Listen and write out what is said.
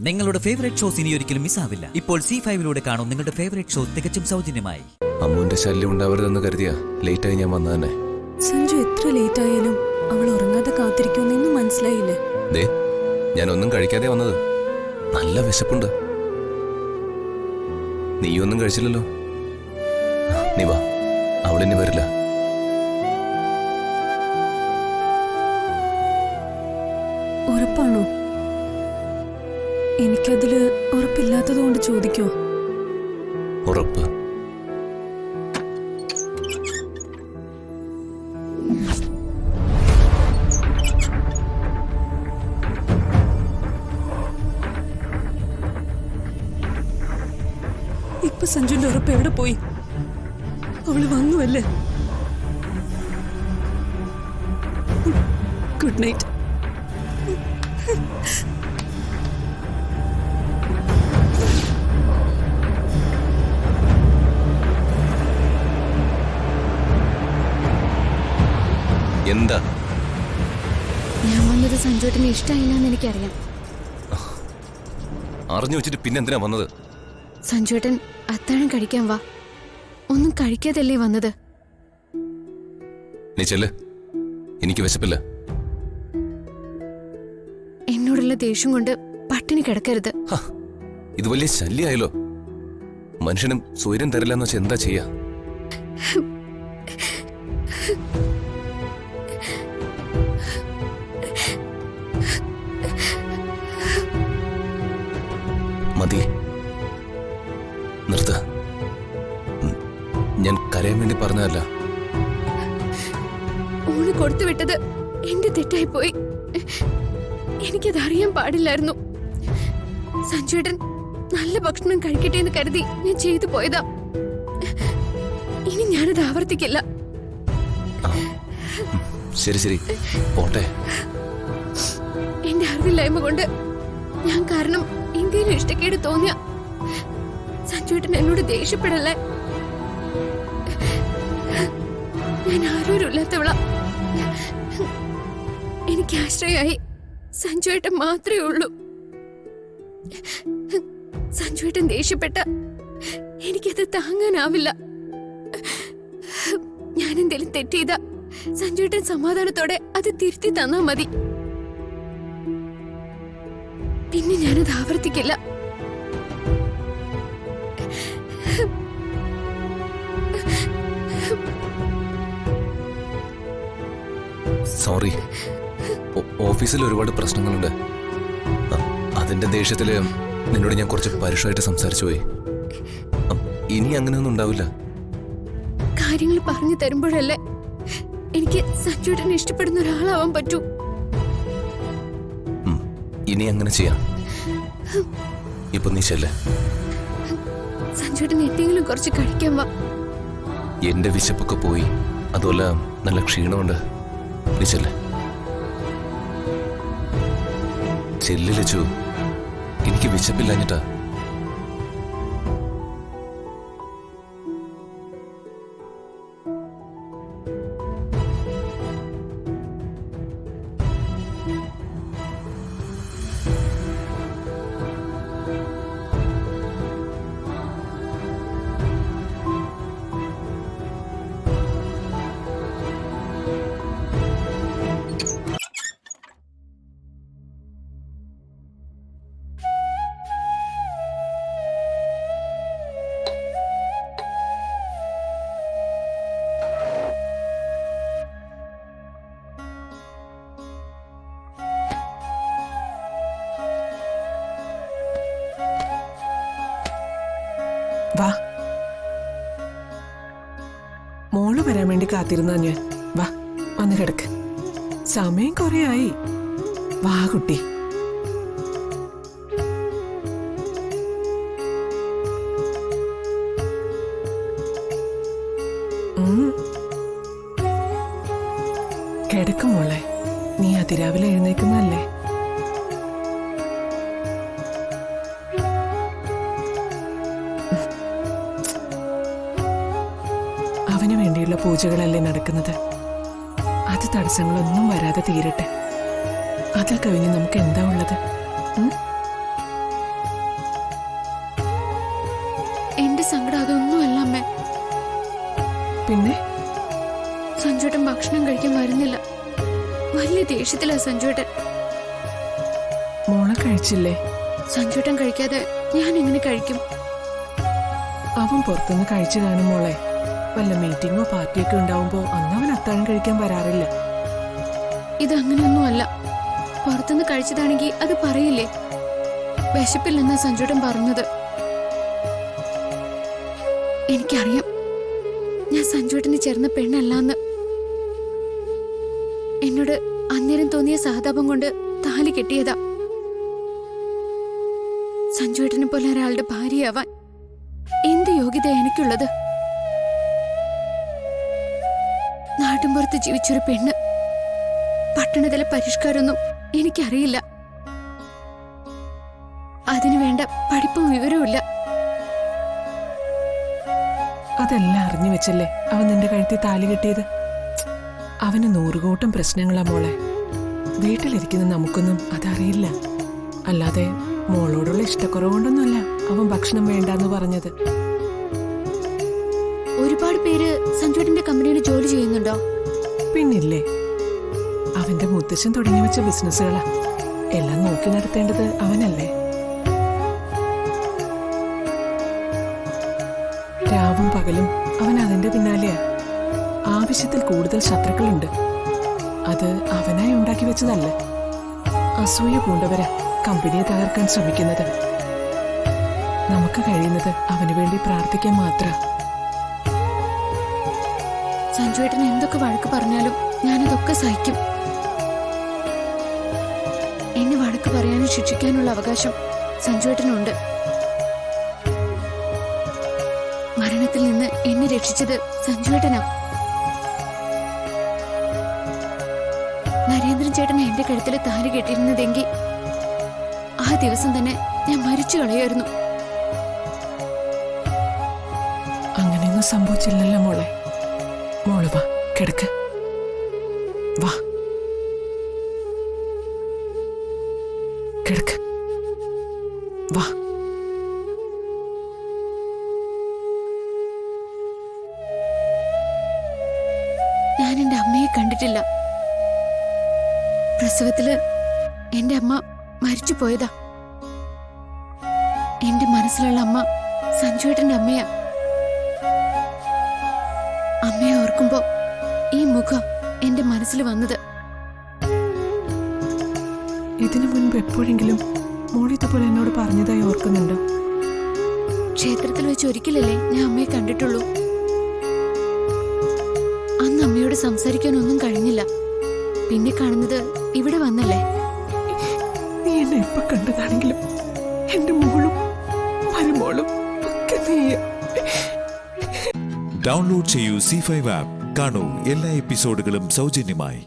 നിങ്ങളുടെ favourite shows ഇനി ഒരിക്കലും മിസ്സാവില്ല. ഇപ്പോൾ C5 കാണും നിങ്ങളുടെ ഫേവറേറ്റ് ഷോ തികച്ചും സൗജന്യമായി. അമ്മുവിന്റെ ശല്യം ഉണ്ടാവരുതെന്ന് കരുതിയാ ലേറ്റായി ഞാൻ വന്നത് തന്നെ. സഞ്ജു എത്ര ലേറ്റ് ആയാലും അവൾ ഉറങ്ങാതെ കാത്തിരിക്കുമെന്ന് മനസ്സിലായില്ലേ? ദേ, ഞാൻ ഒന്നും കഴിക്കാതെ വന്നത്. നല്ല വിശപ്പുണ്ട്. നീയൊന്നും കഴിച്ചില്ലല്ലോ. നീ വാ, അവളിനി വരില്ല. ഉറപ്പാണോ? എനിക്കതില് ഉറപ്പില്ലാത്തതുകൊണ്ട് ചോദിക്കോ? ഉറപ്പ്. ഇപ്പൊ സഞ്ജുവിന്റെ ഉറപ്പ് എവിടെ പോയി? അവള് വന്നുവല്ലേ? Good night. എന്താ? ഞാൻ വന്നത് സഞ്ജുവേട്ടന് ഇഷ്ടമായില്ലെന്ന് എനിക്കറിയാം. അറിഞ്ഞു വെച്ചിട്ട് പിന്നെന്തിനാ വന്നത്? സഞ്ജുവേട്ടൻ അത്താഴം കഴിക്കാൻ വാ. ഒന്നും കഴിക്കാതല്ലേ വന്നത്? നീ ചെല്ല്, എനിക്ക് വിശപ്പില്ല. എന്നോടുള്ള ദേഷ്യം കൊണ്ട് പട്ടിണി കിടക്കരുത്. ഇത് വലിയ ശല്യായല്ലോ. മനുഷ്യനും സ്വൈര്യം തരില്ലെന്ന് വെച്ചാൽ എന്താ ചെയ്യാ? മതി, നിർത്ത. ഞാൻ കരയാൻ വേണ്ടി പറഞ്ഞതല്ല. ഊണ് കൊടുത്തു വിട്ടത് എന്റെ തെറ്റായി പോയി. എനിക്കത് അറിയാൻ പാടില്ലായിരുന്നു. സഞ്ജുവേട്ടൻ നല്ല ഭക്ഷണം കഴിക്കട്ടെ എന്ന് കരുതി ഞാൻ ചെയ്തു പോയതാ. ഇനി ഞാനത് ആവർത്തിക്കില്ല. ശരി ശരി, പോട്ടെ. എന്റെ അറിവില്ലായ്മ കൊണ്ട് ഞാൻ കാരണം എന്തെങ്കിലും ഇഷ്ടക്കേട് തോന്നിയ സഞ്ജുവേട്ടൻ എന്നോട് ദേഷ്യപ്പെടല്ലേ. ഞാൻ ആരോരുമില്ലാത്തവള. എനിക്ക് ആശ്രയമായി സഞ്ജുവേട്ടൻ മാത്രമേ ഉള്ളൂ. സഞ്ജുവേട്ടൻ ദേഷ്യപ്പെട്ട എനിക്കത് താങ്ങാനാവില്ല. ഞാൻ എന്തെങ്കിലും തെറ്റ് ചെയ്ത സഞ്ജുവേട്ടൻ സമാധാനത്തോടെ അത് തിരുത്തി തന്നാ മതി. പിന്നെ ഞാനത് ആവർത്തിക്കില്ല. സോറി, ഓഫീസിൽ ഒരുപാട് പ്രശ്നങ്ങളുണ്ട്. അതിന്റെ ദേഷ്യത്തില് നിന്നോട് ഞാൻ കുറച്ച് പരുഷമായിട്ട് സംസാരിച്ചു പോയി. ഇനി അങ്ങനെയൊന്നും ഉണ്ടാവില്ല. കാര്യങ്ങൾ പറഞ്ഞു തരുമ്പോഴല്ലേ എനിക്ക് സഞ്ജുവേട്ടനെ ഇഷ്ടപ്പെടുന്ന ഒരാളാവാൻ പറ്റൂ. ഇനി അങ്ങനെ ചെയ്യാം. ഇപ്പൊ നീ ചെല്ല്. സഞ്ജുവേട്ടൻ എന്തെങ്കിലും കുറച്ച് കഴിക്കാൻ വാ. എന്റെ വിശപ്പൊക്കെ പോയി. അതുപോലെ നല്ല ക്ഷീണമുണ്ട്. നീ ചെല്ല്. ചെല്ല് ലച്ചു, എനിക്ക് വിശപ്പില്ലാഞ്ഞിട്ടാ. വാ, മോള് വരാൻ വേണ്ടി കാത്തിരുന്നാ ഞാൻ. വാ, വന്ന് കിടക്ക്. സമയം കുറേ ആയി. വാ കുട്ടി. കിടക്കും മോളെ. നീ അതിരാവിലെ എഴുന്നേക്കുന്നല്ലേ? അവന് വേണ്ടിയുള്ള പൂജകളല്ലേ നടക്കുന്നത്. അത് തടസ്സങ്ങളൊന്നും വരാതെ തീരട്ടെ. അതിൽ കവിഞ്ഞ് നമുക്ക് എന്താ ഉള്ളത്? എന്റെ സങ്കടം അതൊന്നുമല്ല അമ്മേ. പിന്നെ സഞ്ജുവേട്ടൻ ഭക്ഷണം കഴിക്കാൻ വരുന്നില്ല. വലിയ ദേഷ്യത്തിലാ സഞ്ജുവേട്ടൻ. മോളെ കഴിച്ചില്ലേ? സഞ്ജുവേട്ടൻ കഴിക്കാതെ ഞാൻ എങ്ങനെ കഴിക്കും? അവൻ പുറത്തുനിന്ന് കഴിച്ചു കാണും മോളെ. വല്ല മീറ്റിങ്ങോ പാർട്ടിയൊക്കെ ഉണ്ടാവുമ്പോ അന്ന് അവൻ അത്താഴം കഴിക്കാൻ വരാറില്ല. ഇതങ്ങനെയൊന്നുമല്ല. പുറത്തുനിന്ന് കഴിച്ചതാണെങ്കിൽ അത് പറയില്ലേ? വിശപ്പില്ലെന്നാ സഞ്ജുവേട്ടൻ പറഞ്ഞത്. എനിക്കറിയാം ഞാൻ സഞ്ജുവേട്ടന് ചേർന്ന പെണ്ണല്ലാന്ന്. എന്നോട് അന്നേരം തോന്നിയ സഹതാപം കൊണ്ട് താലി കെട്ടിയതാ. സഞ്ജുവേട്ടനെ പോലെ ഒരാളുടെ ഭാര്യയാവാൻ എന്ത് യോഗ്യത എനിക്കുള്ളത്? നാട്ടിൻപുറത്ത് ജീവിച്ചൊരു പെണ്ണ്. പട്ടണത്തിലെ പരിഷ്കാരമൊന്നും എനിക്കറിയില്ല. അതിനു വേണ്ട പഠിപ്പും വിവരവും ഇല്ല. അതെല്ലാം അറിഞ്ഞു വെച്ചല്ലേ അവൻ നിന്റെ കഴുത്തിൽ താലി കെട്ടിയത്. അവന് 100 കൂട്ടം പ്രശ്നങ്ങളാ മോളെ. വീട്ടിലിരിക്കുന്ന നമുക്കൊന്നും അതറിയില്ല. അല്ലാതെ മോളോടുള്ള ഇഷ്ടക്കുറവുകൊണ്ടൊന്നുമല്ല അവൻ ഭക്ഷണം വേണ്ടെന്ന് പറഞ്ഞത്. ഒരുപാട് പേര് സഞ്ജുവേട്ടന്റെ കമ്പനിയിൽ ജോലി ചെയ്യുന്നുണ്ടോ? പിന്നില്ലേ, അവന്റെ മുത്തശ്ശൻ തുടങ്ങി വെച്ച ബിസിനസ്സുകളാ. എല്ലാം നോക്കി നടത്തേണ്ടത് അവനല്ലേ. രാവും പകലും അവൻ അതിന്റെ പിന്നാലെയാ. ആവശ്യത്തിൽ കൂടുതൽ ശത്രുക്കളുണ്ട്. അത് അവനായി ഉണ്ടാക്കി വെച്ചതല്ല. അസൂയ പൂണ്ടവരാ കമ്പനിയെ തകർക്കാൻ ശ്രമിക്കുന്നത്. നമുക്ക് കഴിയുന്നത് അവന് വേണ്ടി പ്രാർത്ഥിക്കാൻ മാത്രം. സഞ്ജുവേട്ടൻ എന്തൊക്കെ വഴക്ക് പറഞ്ഞാലും ഞാനതൊക്കെ സഹിക്കും. എന്നെ വഴക്ക് പറയാനും ശിക്ഷിക്കാനുള്ള അവകാശം സഞ്ജുവേട്ടനുണ്ട്. മരണത്തിൽ നിന്ന് എന്നെ രക്ഷിച്ചത് സഞ്ജുവേട്ടനാ. നരേന്ദ്രൻ ചേട്ടൻ എന്റെ കഴുത്തിൽ താലി കെട്ടിയിരുന്നതെങ്കിൽ ആ ദിവസം തന്നെ ഞാൻ മരിച്ചു കളയായിരുന്നു. അങ്ങനെയൊന്നും സംഭവിച്ചില്ലല്ലോ മോളെ. മോള് വാ, കിടക്ക്. വാ, കിടക്ക്. വാ. ഞാൻ എന്റെ അമ്മയെ കണ്ടിട്ടില്ല. പ്രസവത്തില് എന്റെ അമ്മ മരിച്ചു പോയതാ. എന്റെ മനസ്സിലുള്ള അമ്മ സഞ്ജുവേട്ടന്റെ അമ്മയാ. അമ്മയെ ഓർക്കുമ്പോ ഈ മുഖം എന്റെ മനസ്സിൽ വന്നത്. ഇതിനു മുൻപ് എപ്പോഴെങ്കിലും മോളിതുപോലെ എന്നോട് പറഞ്ഞതായി ഓർക്കുന്നുണ്ടോ? ക്ഷേത്രത്തിൽ വെച്ച് ഒരിക്കലല്ലേ ഞാൻ അമ്മയെ കണ്ടിട്ടുള്ളൂ. അന്ന് അമ്മയോട് സംസാരിക്കാനൊന്നും കഴിഞ്ഞില്ല. പിന്നെ കാണുന്നത് ഇവിടെ വന്നല്ലേ. നീ എന്നെ ഇപ്പൊ കണ്ടതാണെങ്കിലും എന്റെ മോളും മരുമോളും ഒക്കെ നീയാ. ഡൗൺലോഡ് ചെയ്യൂ C5 ആപ്പ്. കാണൂ എല്ലാ എപ്പിസോഡുകളും സൗജന്യമായി.